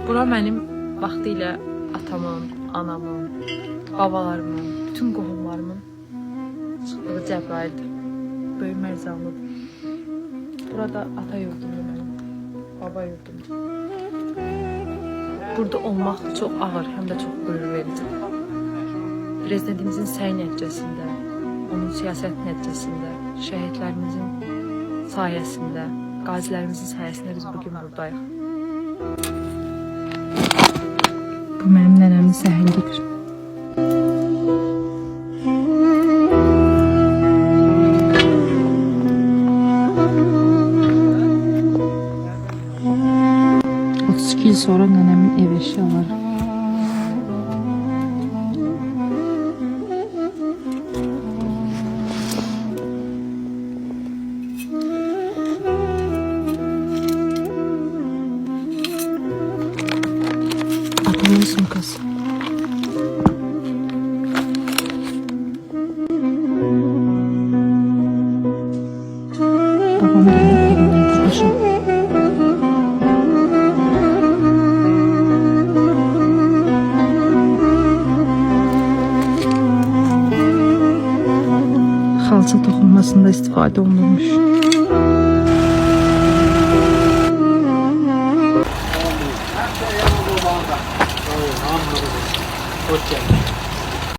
Bura mənim vaxtilə atamın, anamın, babalarımın, bütün qohumlarımın çıxdığı Cəbrayıldır. Böyük Mərzanlıdır. Burada ata yurdumdur mənim, baba yurdumdur. Burada olmaq çox ağır, həm də çox qürur verici. Prezidentimizin səy nəticəsində, onun siyasət nəticəsində, şəhidlərimizin sayəsində, qazilərimizin sayəsində biz bugün buradayıq. Bu mənim nənəmin səhəngidir. İl sonra nənəmin ev eşyaları. Atamın sumkası. Babam gelip evinden tutuşum. Xalça toxunmasında istifadə olunmuş.